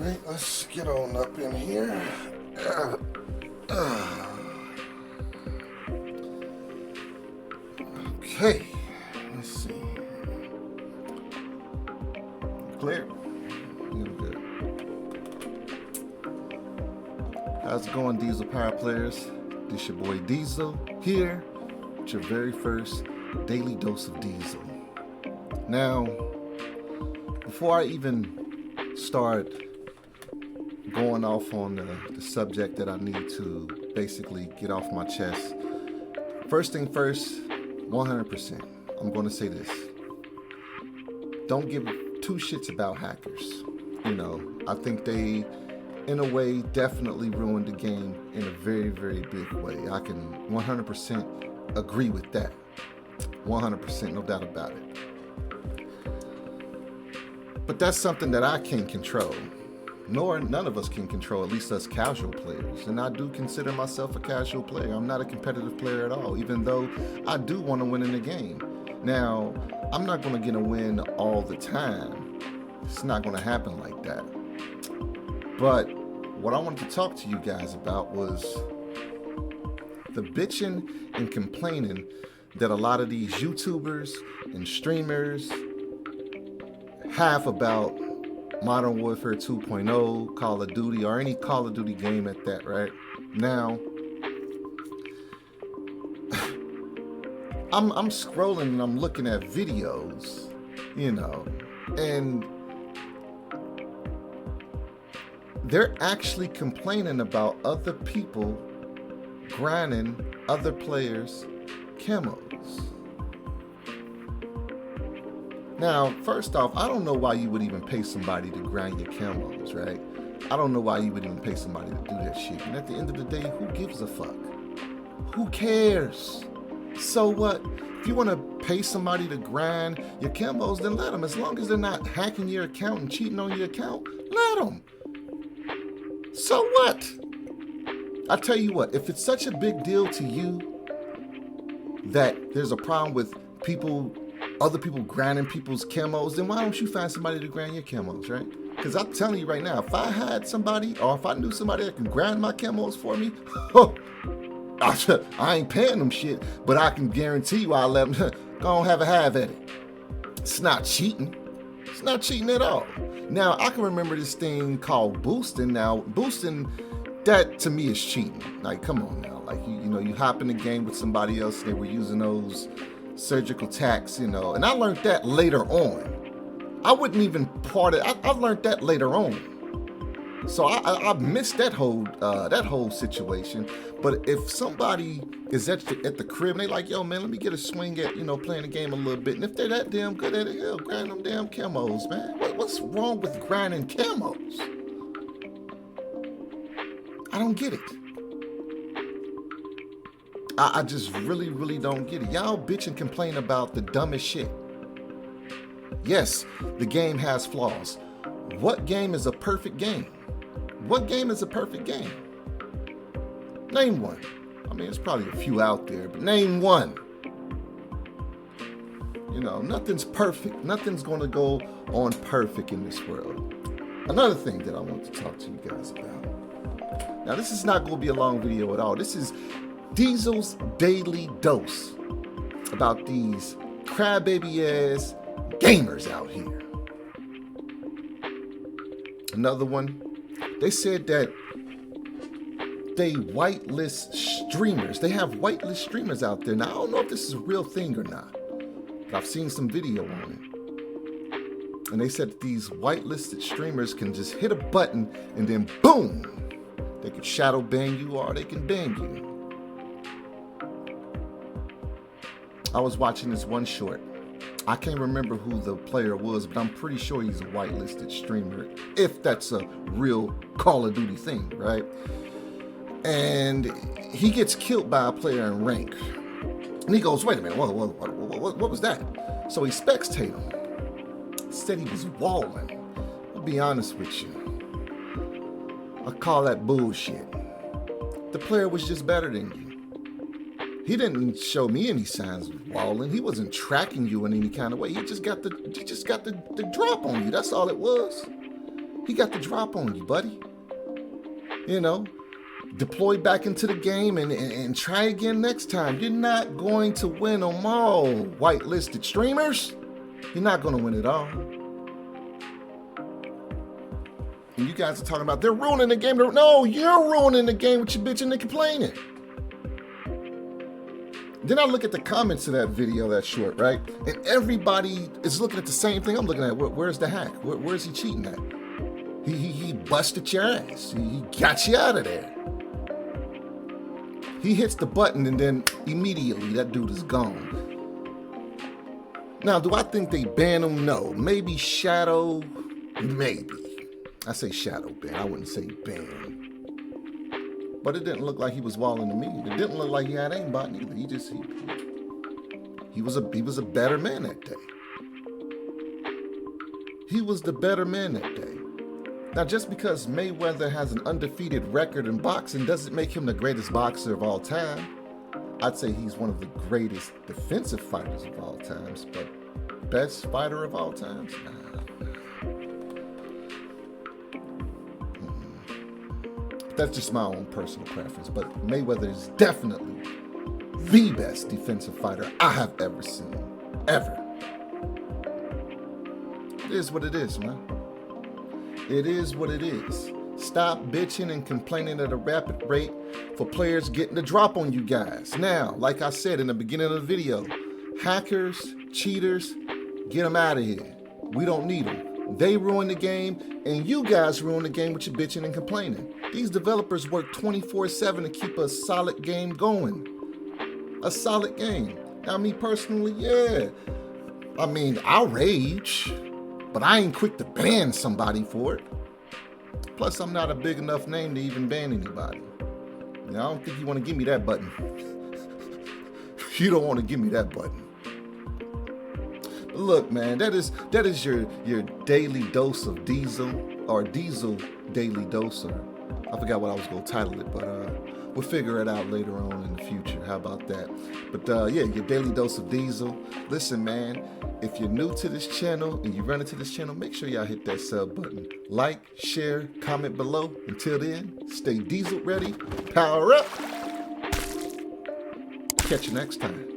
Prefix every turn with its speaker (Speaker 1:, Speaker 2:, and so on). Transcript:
Speaker 1: Alright, let's get on up in here. Okay, let's see. Clear? Yeah, good. How's it going, Diesel Power Players? This your boy Diesel here with your very first daily dose of Diesel. Now, before I even start going off on the subject that I need to basically get off my chest, first thing first, 100%, I'm going to say this. Don't give two shits about hackers. You know, I think they, in a way, definitely ruined the game in a very, very big way. I can 100% agree with that. 100%, no doubt about it. But that's something that I can't control. Nor none of us can control, at least us casual players. And I do consider myself a casual player. I'm not a competitive player at all, even though I do want to win in the game. Now, I'm not going to get a win all the time. It's not going to happen like that. But what I wanted to talk to you guys about was the bitching and complaining that a lot of these YouTubers and streamers have about Modern Warfare 2.0, Call of Duty, or any Call of Duty game at that, right? Now, I'm scrolling and I'm looking at videos, you know, and they're actually complaining about other people grinding other players' camos. Now, first off, I don't know why you would even pay somebody to grind your camos, right? I don't know why you would even pay somebody to do that shit. And at the end of the day, who gives a fuck? Who cares? So what? If you want to pay somebody to grind your camos, then let them. As long as they're not hacking your account and cheating on your account, let them. So what? I tell you what, if it's such a big deal to you that there's a problem with other people grinding people's camos, then why don't you find somebody to grind your camos, right? Because I'm telling you right now, if I had somebody, or if I knew somebody that can grind my camos for me, I ain't paying them shit, but I can guarantee you I'll let them go and have at it. It's not cheating. It's not cheating at all. Now, I can remember this thing called boosting. Now, boosting, that to me is cheating. Like, come on now. Like, you know, you hop in the game with somebody else, they were using those surgical tacks, you know, and I learned that later on. I wouldn't even part it. I learned that later on. So I missed that whole situation. But if somebody is at the crib and they like, yo man, let me get a swing at, you know, playing the game a little bit, and if they're that damn good at it, hell, grind them damn camos, man. What's wrong with grinding camos? I don't get it. I just really, really don't get it. Y'all bitch and complain about the dumbest shit. Yes, the game has flaws. What game is a perfect game? What game is a perfect game? Name one. I mean, there's probably a few out there, but name one. You know, nothing's perfect. Nothing's going to go on perfect in this world. Another thing that I want to talk to you guys about. Now, this is not going to be a long video at all. This is Diesel's daily dose about these crybaby ass gamers out here. Another one, they said that they whitelist streamers. They have whitelist streamers out there. Now, I don't know if this is a real thing or not, but I've seen some video on it. And they said that these whitelisted streamers can just hit a button and then boom, they can shadow ban you or they can ban you. I was watching this one short. I can't remember who the player was, but I'm pretty sure he's a whitelisted streamer, if that's a real Call of Duty thing, right? And he gets killed by a player in rank. And he goes, wait a minute, what was that? So he spectated him. Said he was walling. I'll be honest with you. I call that bullshit. The player was just better than you. He didn't show me any signs of walling. He wasn't tracking you in any kind of way. He just got the drop on you. That's all it was. He got the drop on you, buddy. You know, deploy back into the game and try again next time. You're not going to win them all, whitelisted streamers. You're not going to win it all. And you guys are talking about they're ruining the game. No, you're ruining the game with your bitching and complaining. Then I look at the comments of that video, that short, right? And everybody is looking at the same thing I'm looking at. Where's the hack? Where's he cheating at? He busted your ass. He got you out of there. He hits the button and then immediately that dude is gone. Now, do I think they ban him? No. Maybe shadow, maybe. I say shadow ban. I wouldn't say ban. But it didn't look like he was walling to me. It didn't look like he had aimbot either. He was a better man that day. He was the better man that day. Now, just because Mayweather has an undefeated record in boxing doesn't make him the greatest boxer of all time. I'd say he's one of the greatest defensive fighters of all times, but best fighter of all times? Nah. That's just my own personal preference, but Mayweather is definitely the best defensive fighter I have ever seen. Ever. It is what it is, man. It is what it is. Stop bitching and complaining at a rapid rate for players getting the drop on you guys. Now, like I said in the beginning of the video, hackers, cheaters, get them out of here. We don't need them. They ruin the game, and you guys ruin the game with your bitching and complaining. These developers work 24/7 to keep a solid game going. A solid game. Now, me personally, yeah. I mean, I'll rage, but I ain't quick to ban somebody for it. Plus, I'm not a big enough name to even ban anybody. Now, I don't think you want to give me that button. You don't want to give me that button. Look, man, that is your daily dose of diesel, or diesel daily dose, or I forgot what I was going to title it, but we'll figure it out later on in the future. How about that? But yeah, your daily dose of diesel. Listen, man, if you're new to this channel and you run into this channel, make sure y'all hit that sub button. Like, share, comment below. Until then, stay diesel ready, power up. Catch you next time.